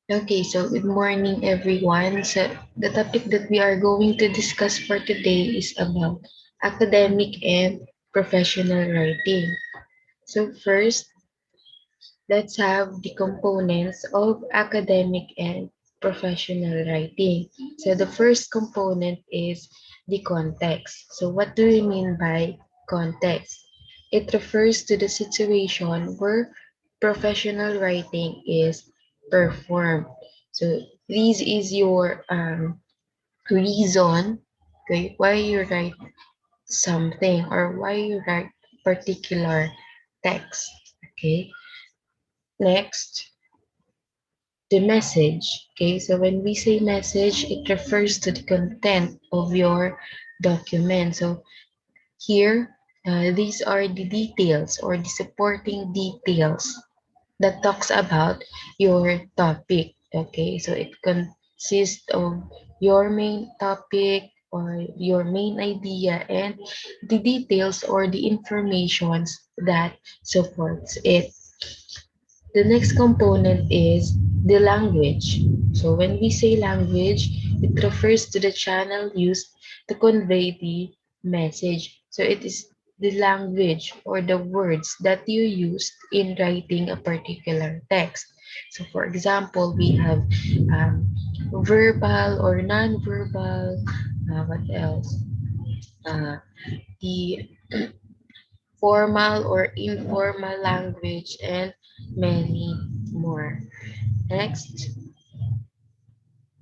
Okay, so good morning, everyone. So, the topic that we are going to discuss for today is about academic and professional writing. So, first, let's have the components of academic and professional writing. So, the first component is the context. So, what do we mean by context? It refers to the situation where professional writing is performed. So, this is your reason, okay, why you write something or why you write particular text. Okay, next, the message. Okay, so when we say message, it refers to the content of your document. So here, these are the details or the supporting details that talks about your topic. Okay, so it consists of your main topic or your main idea and the details or the informations that supports it. The next component is the language. So when we say language, it refers to the channel used to convey the message. So it is the language or the words that you used in writing a particular text. So for example, we have verbal or non-verbal. What else? Uh, the formal or informal language and many more. Next,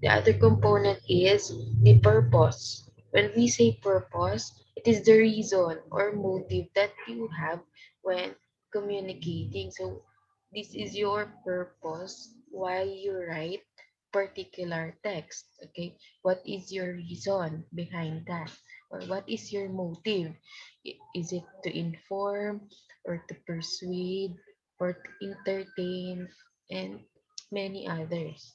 the other component is the purpose. When we say purpose, it is the reason or motive that you have when communicating. So this is your purpose why you write particular text. Okay, what is your reason behind that? Or what is your motive? Is it to inform or to persuade or to entertain and many others?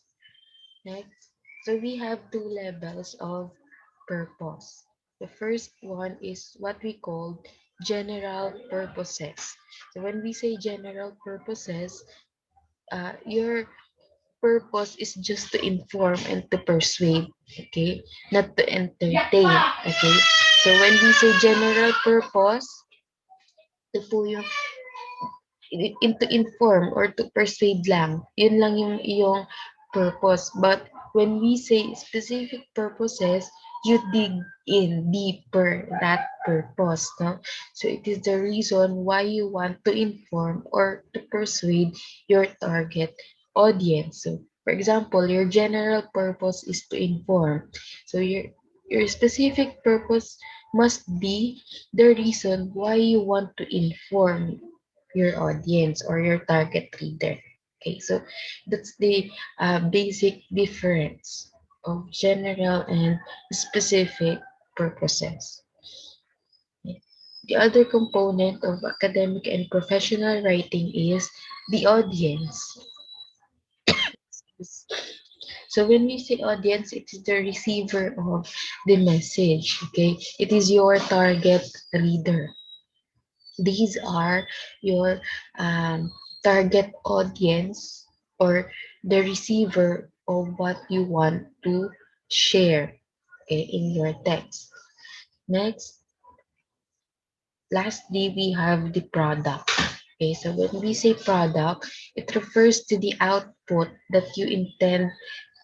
Next, so we have two levels of purpose. The first one is what we call general purposes. So when we say general purposes, your purpose is just to inform and to persuade, okay, not to entertain, okay. So when we say general purpose, ito po yung to inform or to persuade lang. Yun lang yung iyong purpose. But when we say specific purposes, you dig in deeper that purpose. No? So it is the reason why you want to inform or to persuade your target audience. So for example, your general purpose is to inform. So your specific purpose must be the reason why you want to inform your audience or your target reader. Okay, so that's the basic difference of general and specific purposes. The other component of academic and professional writing is the audience. So when we say audience, it is the receiver of the message. Okay, it is your target reader. These are your target audience or the receiver of what you want to share, okay, in your text. Next, lastly, we have the product. Okay, so when we say product, it refers to the output that you intend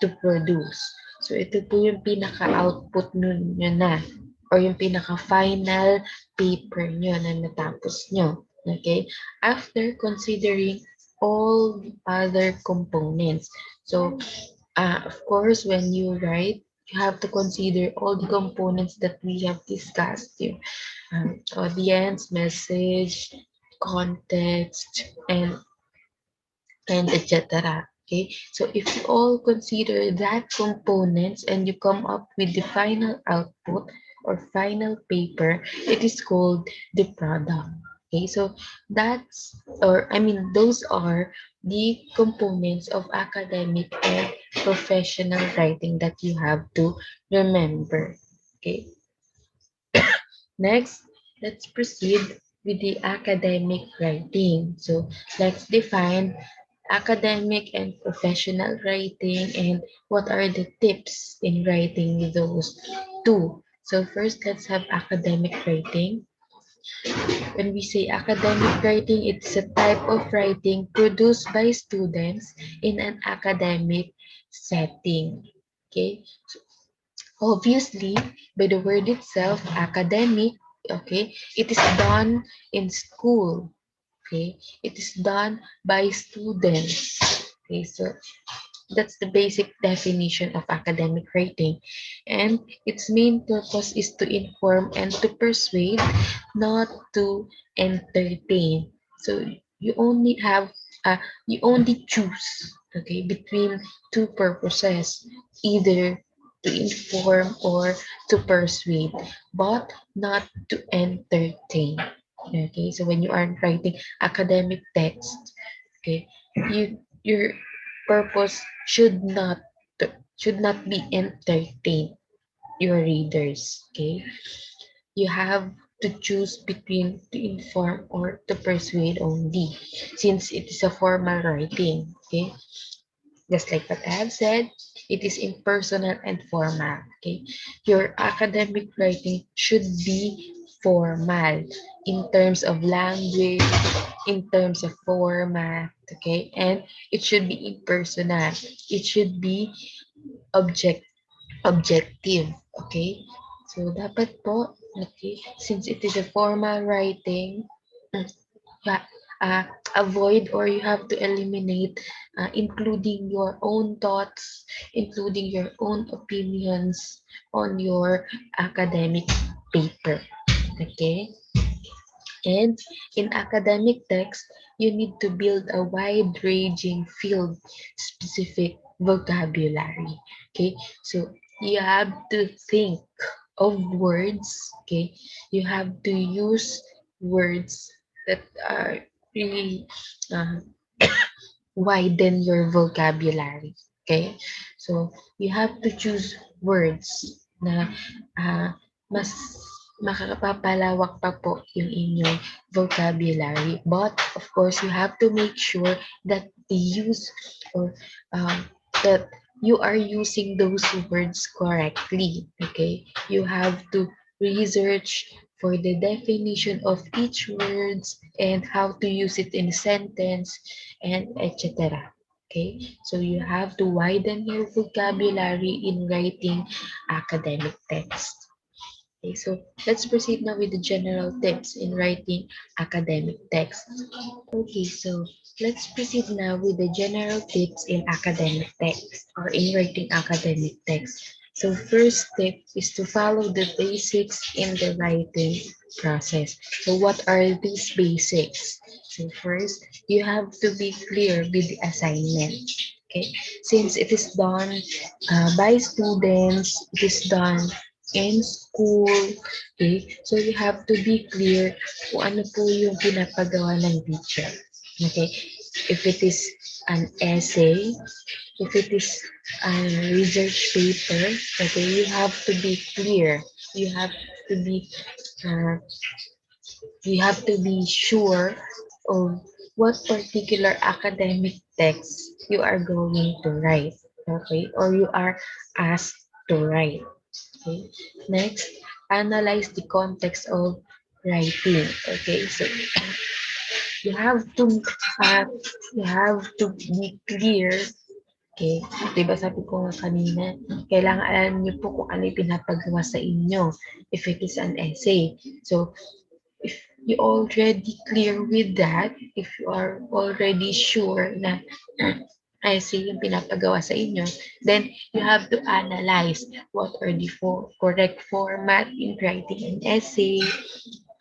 to produce. So ito po yung pinaka-output nyo na or yung pinaka-final paper nyo na natapos nyo. Okay? After considering all the other components. So, of course, when you write, you have to consider all the components that we have discussed here. Audience, message, context, and etc. Okay, so if you all consider that components and you come up with the final output or final paper, it is called the product. Okay, so that's or I mean those are the components of academic and professional writing that you have to remember. Okay, next, let's proceed with the academic writing. So let's define academic and professional writing, and what are the tips in writing those two. So first, let's have academic writing. When we say academic writing, it's a type of writing produced by students in an academic setting. Okay, obviously, by the word itself, academic, okay, it is done in school. Okay, it is done by students. Okay, so that's the basic definition of academic writing. And its main purpose is to inform and to persuade, not to entertain. So you only have, you only choose, okay, between two purposes, either to inform or to persuade, but not to entertain. Okay, so when you are writing academic text, okay, your purpose should not be entertain your readers. Okay, you have to choose between to inform or to persuade only, since it is a formal writing. Okay, just like what I have said, it is impersonal and formal. Okay, your academic writing should be formal in terms of language, in terms of format. Okay, and it should be impersonal. It should be objective. Okay, so dapat po, okay, since it is a formal writing, yeah, uh, avoid or you have to eliminate including your own thoughts, including your own opinions on your academic paper. Okay, and in academic text, you need to build a wide-ranging field-specific vocabulary. Okay, so you have to think of words. Okay, you have to use words that are really uh, widen your vocabulary. Okay, so you have to choose words na mas makakapapalawak pa po yung inyong vocabulary. But of course, you have to make sure that the use or that you are using those words correctly. Okay, you have to research for the definition of each words and how to use it in a sentence and etc. Okay, so you have to widen your vocabulary in writing academic text. Okay, so let's proceed now with the general tips in writing academic text. Okay, so let's proceed now with the general tips in academic text or in writing academic text. So first tip is to follow the basics in the writing process. So what are these basics? So first, you have to be clear with the assignment. Okay, since it is done by students, it is done in school. Okay, so you have to be clear kung ano po yung pinapagawa ng teacher. Okay, if it is an essay, if it is a research paper, okay, you have to be clear. You have to be uh, you have to be sure of what particular academic text you are going to write, okay, or you are asked to write. Okay. Next, analyze the context of writing. Okay, so you have to uh, you have to be clear. Okay, diba sabi ko nga kanina, kailangan alam niyo po kung ano yung pinapagawa sa inyo if it is an essay. So, if you already clear with that, if you are already sure na essay yung pinapagawa sa inyo, then you have to analyze what are the correct format in writing an essay,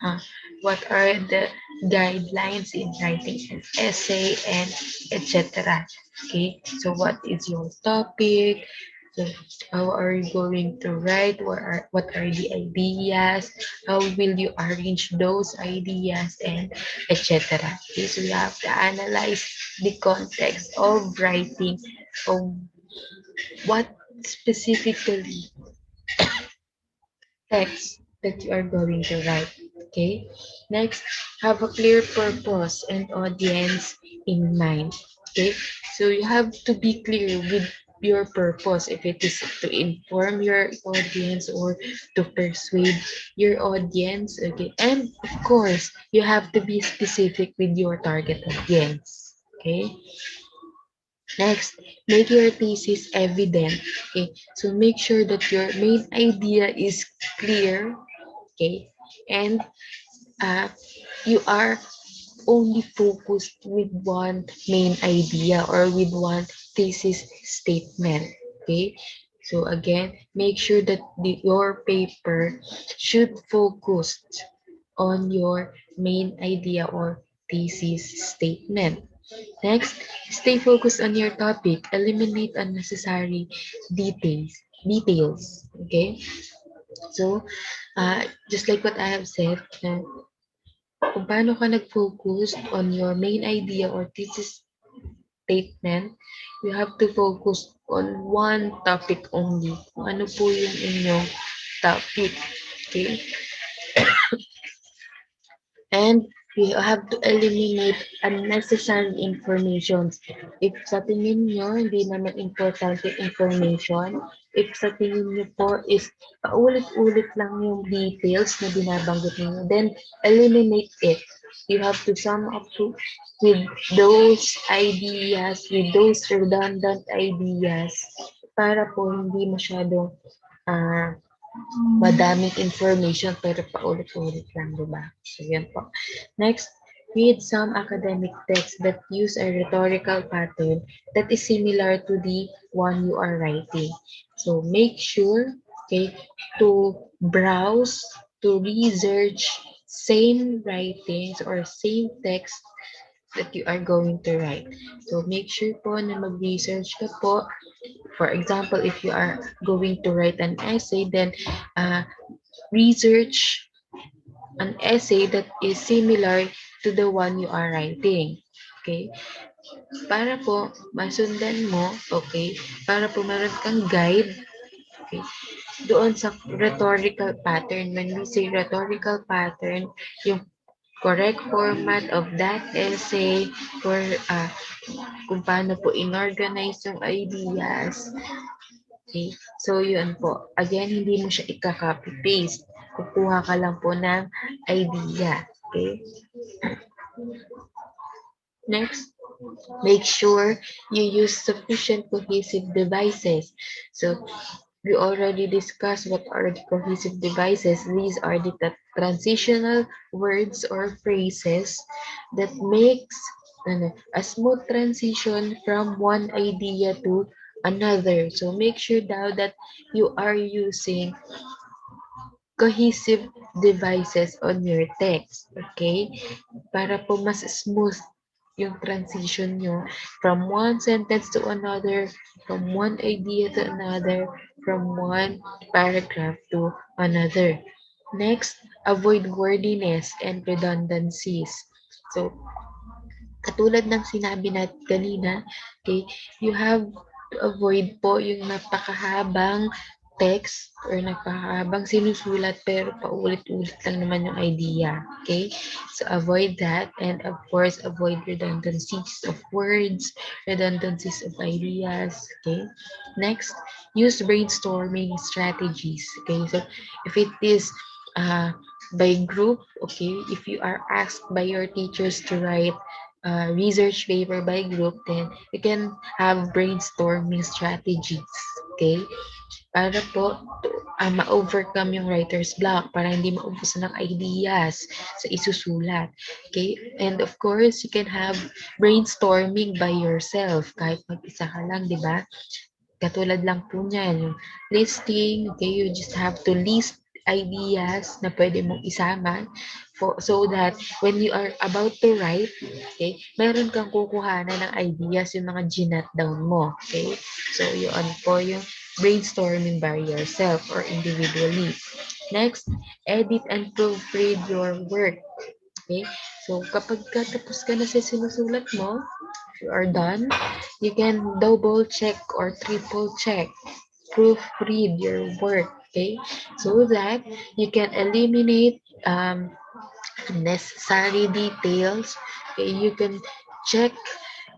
uh, what are the guidelines in writing an essay, and etc. Okay, so what is your topic? So how are you going to write? What are the ideas? How will you arrange those ideas and etc. Okay, so you have to analyze the context of writing of what specifically text that you are going to write. Okay. Next, have a clear purpose and audience in mind. Okay, so you have to be clear with your purpose, if it is to inform your audience or to persuade your audience. Okay, and of course, you have to be specific with your target audience. Okay, next, make your thesis evident. Okay, so make sure that your main idea is clear. Okay, and uh, you are only focused with one main idea or with one thesis statement. Okay, so again, make sure that your paper should focus on your main idea or thesis statement. Next, stay focused on your topic. Eliminate unnecessary details. Details. Okay, so just like what I have said, kung paano ka nag-focus on your main idea or thesis statement, you have to focus on one topic only. Kung ano po yung inyong topic. Okay? And we have to eliminate unnecessary information. If sa tingin nyo, hindi naman importante information, if sa tingin nyo po is paulit-ulit lang yung details na binabanggit niyo, then eliminate it. You have to sum up with those ideas, with those redundant ideas, para po hindi masyadong ah madaming information pero paulit-ulit lang, di ba? So, yan po. Next, read some academic texts that use a rhetorical pattern that is similar to the one you are writing. So, make sure, okay, to browse, to research same writings or same text that you are going to write. So, make sure po na mag-research ka po. For example, if you are going to write an essay, then research an essay that is similar to the one you are writing. Okay? Para po masundan mo, okay? Para po meron kang guide, okay? Doon sa rhetorical pattern. When we say rhetorical pattern, yung correct format of that essay, for kung paano po inorganize yung ideas. Okay? So, yun po. Again, hindi mo siya ika-copy-paste. Kukuha ka lang po ng idea. Okay? Next, make sure you use sufficient cohesive devices. So, we already discussed what are the cohesive devices. These are the transitional words or phrases that makes a smooth transition from one idea to another. So make sure now that you are using cohesive devices on your text. Okay? Para po mas smooth yung transition nyo from one sentence to another, from one idea to another, from one paragraph to another. Next, avoid wordiness and redundancies. So, katulad ng sinabi natin kanina, okay, you have to avoid po yung napakahabang text or napakahabang sinusulat pero paulit-ulit lang naman yung idea. Okay? So, avoid that and of course, avoid redundancies of words, redundancies of ideas. Okay? Next, use brainstorming strategies. Okay? So, if it is by group, okay, if you are asked by your teachers to write research paper by group, then you can have brainstorming strategies. Okay? Para po ma-overcome yung writer's block, para hindi maubusan ng ideas sa isusulat. Okay? And of course, you can have brainstorming by yourself kahit mag-isa ka lang, di ba? Katulad lang po niyan, yung listing, okay, you just have to list ideas na pwede mong isama so that when you are about to write, okay, meron kang kukuhanan ng ideas, yung mga ginat down mo, okay? So, yun po yung brainstorming by yourself or individually. Next, edit and proofread your work. Okay? So, kapag tapos ka na sa sinusulat mo, you are done, you can double check or triple check, proofread your work, okay? So that you can eliminate necessary details. Okay? You can check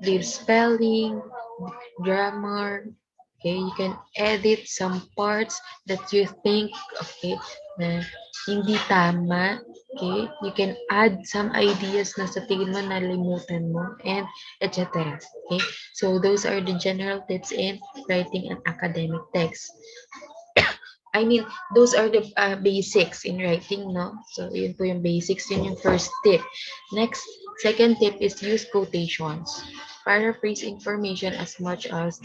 their spelling, grammar. Okay, you can edit some parts that you think, okay, na hindi tama. Okay, you can add some ideas na sa tingin mo nalimutan mo, and etc. Okay, so those are the general tips in writing an academic text. I mean, those are the basics in writing, no? So, yun po yung basics. Yun yung first tip. Next, second tip is use quotations. Paraphrase information as much as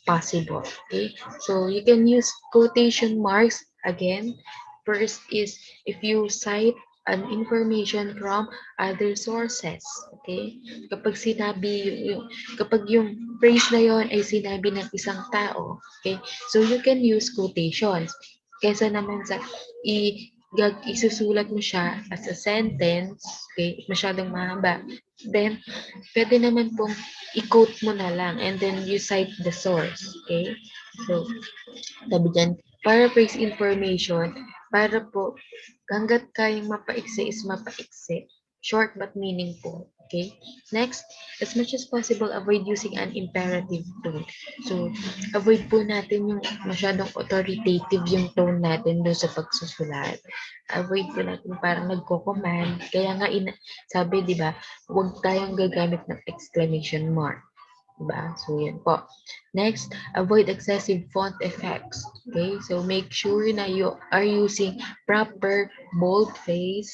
possible. Okay? So, you can use quotation marks. Again, first is if you cite an information from other sources. Okay? Kapag kapag yung phrase na yon ay sinabi ng isang tao, okay? So, you can use quotations. Kaysa naman sa isusulat mo siya as a sentence, okay, masyadong mahaba. Then, pwede naman pong i-quote mo na lang and then you cite the source, okay? So, sabi dyan, paraphrase information para po hangga't kayang mapaiksi is mapaiksi. Short but meaningful. Okay? Next, as much as possible, avoid using an imperative tone. So, avoid po natin yung masyadong authoritative yung tone natin doon sa pagsusulat. Avoid po natin parang nagko-command. Kaya nga, sabi, di ba, huwag tayong gagamit ng exclamation mark. Diba? So, yan po. Next, avoid excessive font effects. Okay? So, make sure na you are using proper boldface,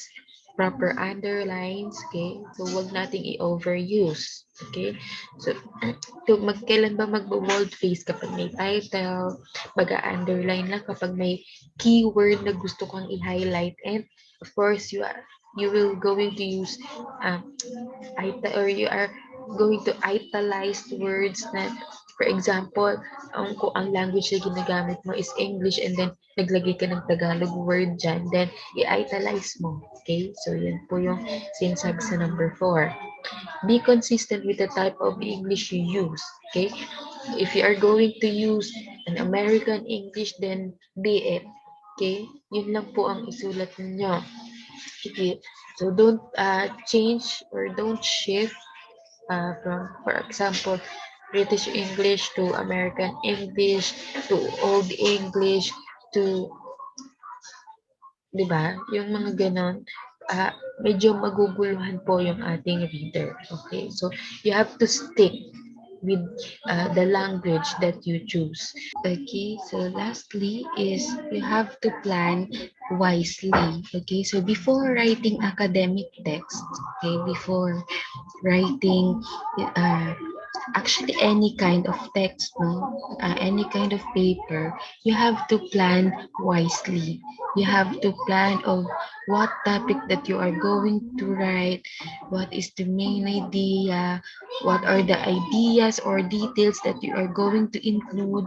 proper underlines. Okay? So, wag nating i-overuse. Okay? So, kailan ba mag-boldface kapag may title, mag-underline lang kapag may keyword na gusto kang i-highlight, and of course, you will going to use um, or you are going to italize words na, for example, kung ang language na ginagamit mo is English and then naglagay ka ng Tagalog word dyan, then i-italize mo. Okay? So, yun po yung sinasabi sa number 4. Be consistent with the type of English you use. Okay? If you are going to use an American English, then be it. Okay? Yun lang po ang isulat ninyo. Okay. So don't change or don't shift from, for example, British English to American English to Old English to, di ba? Yung mga ganon, medyo maguguluhan po yung ating reader. Okay? So you have to stick with the language that you choose. Okay, so lastly is you have to plan wisely. Okay, so before writing academic text, okay, before writing uh, actually any kind of text, no, any kind of paper, you have to plan wisely. You have to plan of what topic that you are going to write, what is the main idea, what are the ideas or details that you are going to include,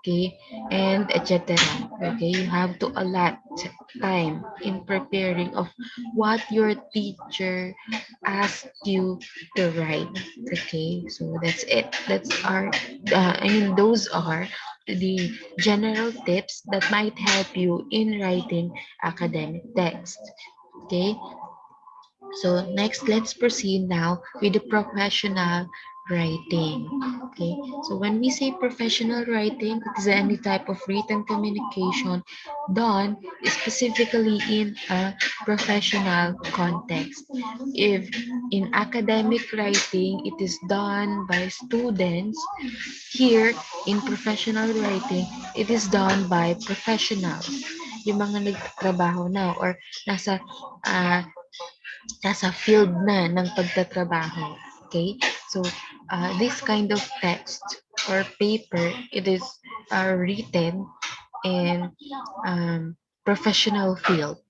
okay, and etc. Okay, you have to allot time in preparing of what your teacher asked you to write. Okay, so that's it. Those are the general tips that might help you in writing academic text. Okay, so next, let's proceed now with the professional writing. Okay, so when we say professional writing, it is any type of written communication done specifically in a professional context. If in academic writing, it is done by students, here in professional writing, it is done by professionals. Yung mga nagtatrabaho na or nasa uh, nasa field na ng pagtatrabaho. Okay? So, this kind of text or paper, it is written in professional field.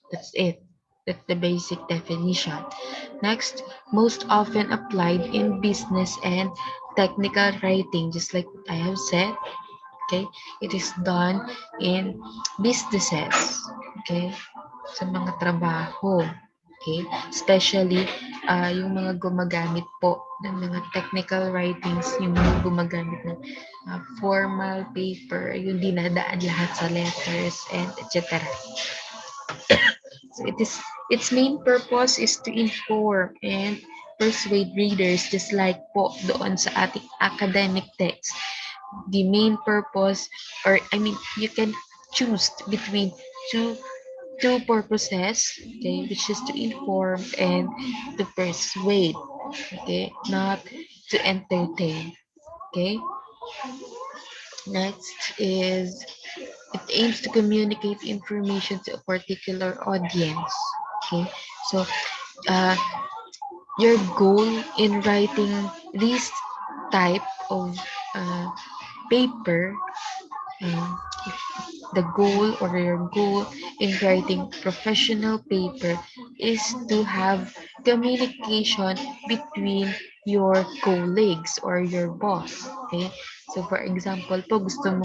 That's it. That's the basic definition. Next, most often applied in business and technical writing, just like what I have said. Okay? It is done in businesses. Okay? Sa mga trabaho. Okay? Especially, yung mga gumagamit po ng mga technical writings, yung mga gumagamit ng formal paper, yung dinadaan lahat sa letters, and etc. So its main purpose is to inform and persuade readers just like po doon sa ating academic text. The main purpose, or I mean, you can choose between two two purposes, okay, which is to inform and to persuade, okay, not to entertain. Okay, next is it aims to communicate information to a particular audience. Okay, so uh, your goal in writing this type of uh, paper, um, the goal or your goal in writing professional paper is to have communication between your colleagues or your boss. Okay? So for example po, gusto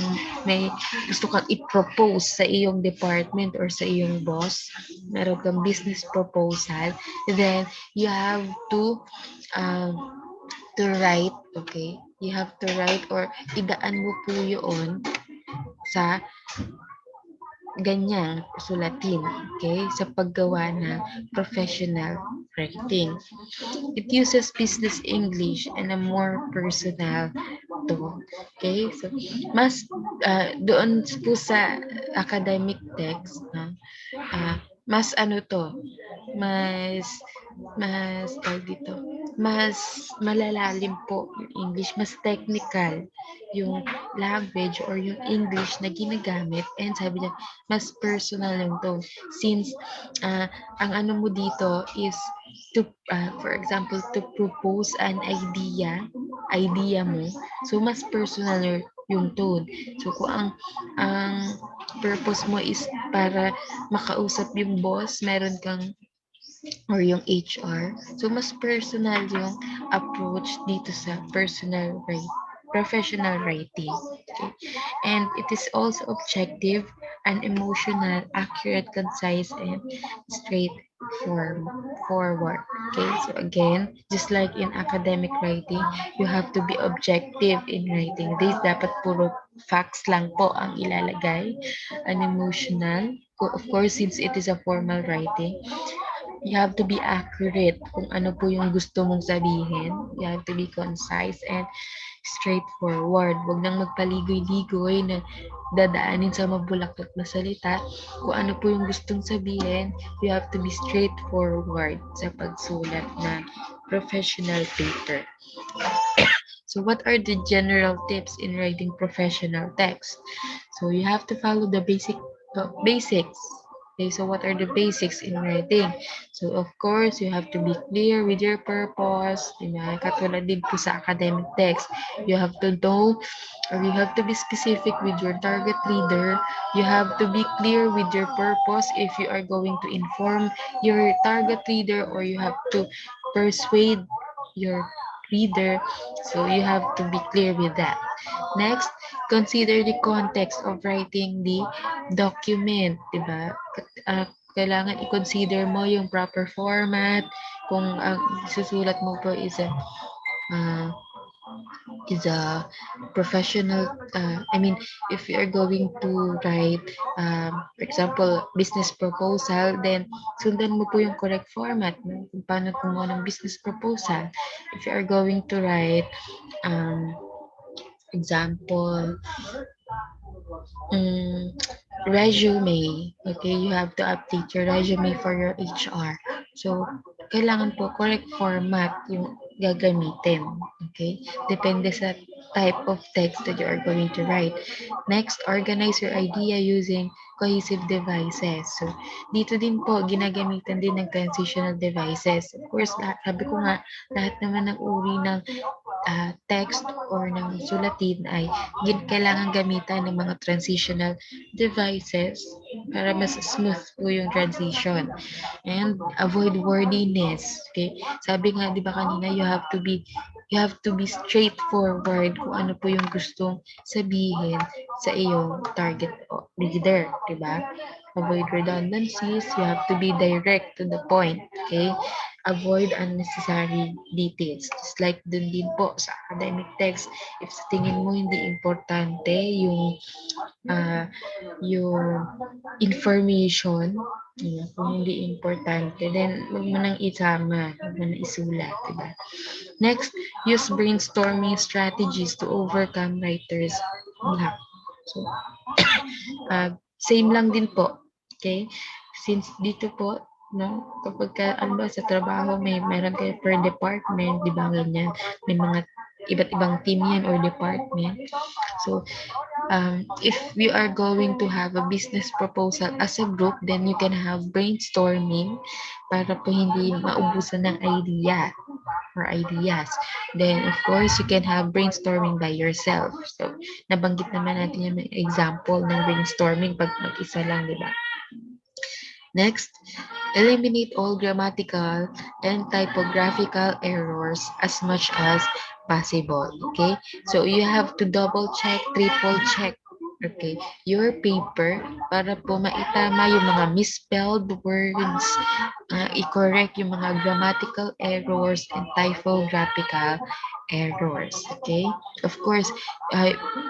kang i-propose sa iyong department or sa iyong boss, meron kang business proposal, then you have um, to write, okay? You have to write or idaan mo po yun sa ganyang sulatin, okay, sa paggawa ng professional writing. It uses business English and a more personal tone. Okay, so mas doon po sa academic text, no, mas ano to, mas tawag dito, mas malalalim po yung English, mas technical yung language or yung English na ginagamit, and sabi niya, mas personal yung tone. Since ang ano mo dito is to, for example, to propose an idea mo, so mas personal yung tone. So kung ang purpose mo is para makausap yung boss, meron kang or yung HR. So, mas personal yung approach dito sa professional writing. Okay? And it is also objective and emotional, accurate, concise, and forward. Okay, so again, just like in academic writing, you have to be objective in writing. This dapat puro facts lang po ang ilalagay, and emotional. Of course, since it is a formal writing, you have to be accurate kung ano po yung gusto mong sabihin. You have to be concise and straightforward. Huwag nang magpaligoy-ligoy na dadaanin sa mabulaklak na salita. Kung ano po yung gustong sabihin, you have to be straightforward sa pagsulat ng professional paper. So what are the general tips in writing professional text? So you have to follow the basics. Okay, so what are the basics in writing? So of course, you have to be clear with your purpose. Diba? Katulad din po sa academic text. You have to know, or you have to be specific with your target reader. You have to be clear with your purpose if you are going to inform your target reader, or you have to persuade your reader. So you have to be clear with that. Next, consider the context of writing the document, di ba? Kailangan i-consider mo yung proper format, kung ang susulat mo po uh, is a professional, I mean, if you are going to write, for example, business proposal, then sundan mo po yung correct format kung paano gumawa ng business proposal. If you are going to write, example, mm, resume. Okay, you have to update your resume for your HR. So, kailangan po correct format yung gagamitin. Okay? Depende sa type of text that you are going to write. Next, organize your idea using cohesive devices. So, dito din po, ginagamitan din ng transitional devices. Of course, sabi ko nga, lahat naman ng uri ng text or ng sulatin ay kailangan gamitan ng mga transitional devices para mas smooth po yung transition. And avoid wordiness. Okay? Sabi nga, di ba kanina, you have to be straightforward kung ano po yung gustong sabihin sa iyong target reader, di ba? Avoid redundancies. You have to be direct to the point. Okay? avoid unnecessary details. Just like dun din po sa academic text, if sa tingin mo hindi importante ah, yung information, kung hindi importante, then wag mo nang isama, wag mo nang isulat, diba? Next, use brainstorming strategies to overcome writer's block. So, same lang din po. Okay? Since dito po, no, kapag ka, ano ba, sa trabaho, meron kayo per department, di ba, ganyan. May mga iba't ibang team yan or department. So, if you are going to have a business proposal as a group, then you can have brainstorming para po hindi maubusan ng idea or ideas. Then, of course, you can have brainstorming by yourself. So, nabanggit naman natin yung example ng brainstorming pag mag-isa lang, di ba? Next, eliminate all grammatical and typographical errors as much as possible. Okay? So, you have to double check, triple check, okay, your paper para po maitama yung mga misspelled words, i-correct yung mga grammatical errors and typographical errors. Okay? Of course,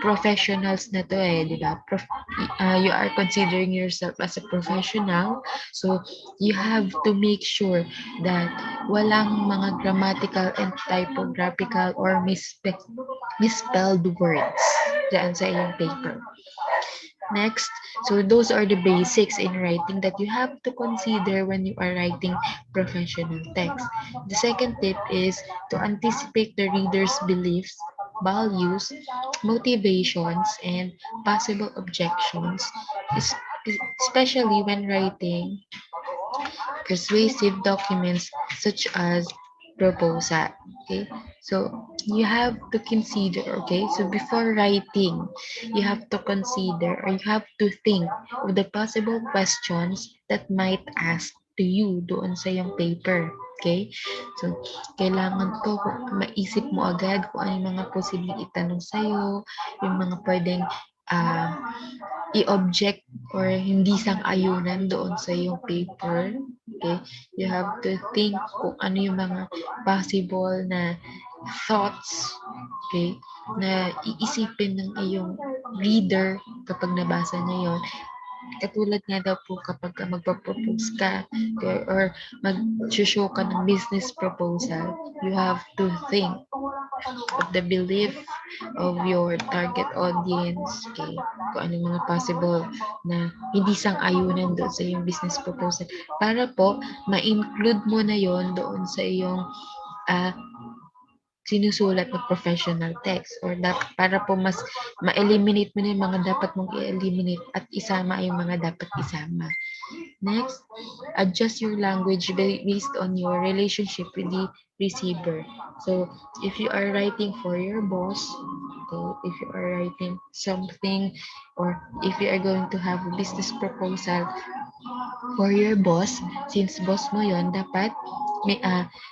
professionals na to di ba? You are considering yourself as a professional, so you have to make sure that walang mga grammatical and typographical or misspelled words dyan sa iyong paper. Next, so those are the basics in writing that you have to consider when you are writing professional text. The second tip is to anticipate the reader's beliefs, values, motivations, and possible objections, especially when writing persuasive documents such as proposal. Okay, so you have to consider, okay, so before writing, you have to consider or you have to think of the possible questions that might ask to you doon sa yung paper. Okay? So, kailangan ko maisip mo agad kung ano yung mga posibleng itanong sa'yo, yung mga pwedeng i-object or hindi sang-ayunan doon sa iyong paper. Okay? You have to think kung ano yung mga possible na thoughts, okay, na iisipin ng iyong reader kapag nabasa niya yon. Katulad nga daw po kapag magpa-propose ka or mag-show ka ng business proposal, you have to think of the belief of your target audience, okay, kung ano mga possible na hindi sang-ayunan doon sa iyong business proposal para po ma-include mo na yon doon sa iyong uh, sinusulat na professional text or para po mas ma-eliminate mo na yung mga dapat mong i-eliminate at isama yung mga dapat isama. Next, adjust your language based on your relationship with the receiver. So, if you are writing for your boss, okay, if you are writing something, or if you are going to have a business proposal for your boss, since boss mo yon, dapat may,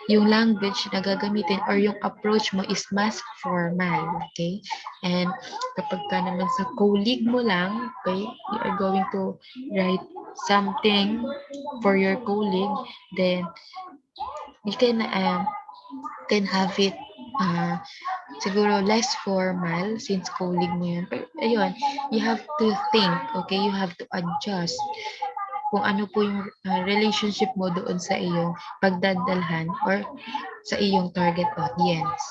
yung language na gagamitin or yung approach mo is mas formal, okay? And kapag ka naman sa colleague mo lang, okay, you are going to write something for your colleague, then you can have it siguro less formal since colleague mo yun. Pero ayun, you have to think, okay? You have to adjust kung ano po yung relationship mo doon sa iyong pagdadalhan or sa iyong target audience.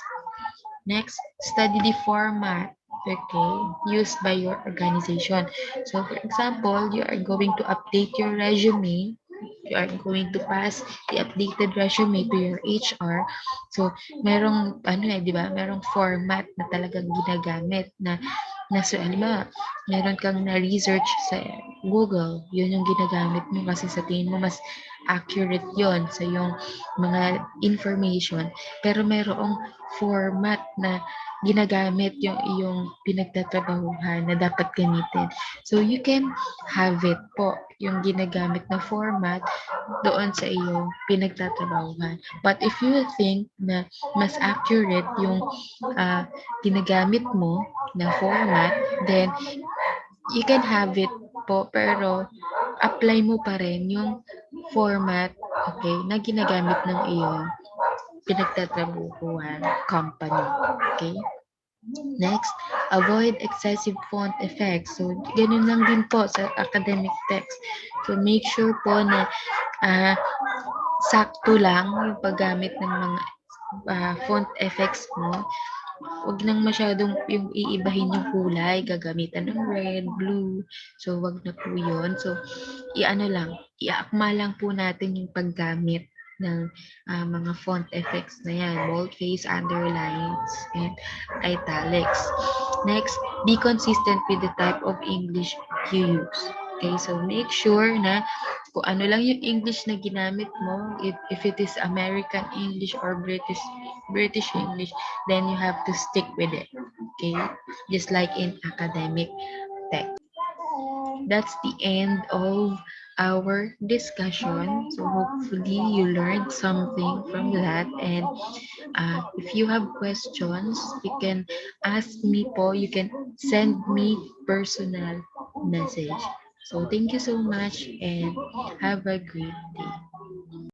Next, study the format, okay, used by your organization. So, for example, you are going to update your resume. You are going to pass the updated resume to your HR. So, merong, di ba, merong format na talagang ginagamit na nasa, meron kang na-research sa Google, yun yung ginagamit mo kasi sa tingin mo mas accurate yon sa yung mga information. Pero merong format na ginagamit yung iyong pinagtatrabahuhan na dapat gamitin. So, you can have it po, yung ginagamit na format doon sa iyong pinagtatrabahuhan. But if you think na mas accurate yung ginagamit mo na format, then you can have it po, pero apply mo pa rin yung format okay, na ginagamit ng iyong pinagtatrabuhuan company. Okay? Next, avoid excessive font effects. So, ganun lang din po sa academic text. So, make sure po na ah, sakto lang yung paggamit ng mga font effects mo. Wag nang masyadong yung iibahin yung kulay, gagamitan ng red, blue. So, wag na po yun. So, i-ano lang, iakma lang po natin yung paggamit ng mga font effects na yan, boldface, underlines, and italics. Next, be consistent with the type of English you use. Okay, so make sure na kung ano lang yung English na ginamit mo, if it is American English or British English, then you have to stick with it. Okay, just like in academic text. That's the end of our discussion. So hopefully you learned something from that. And if you have questions, you can ask me po. You can send me personal message. So thank you so much and have a great day.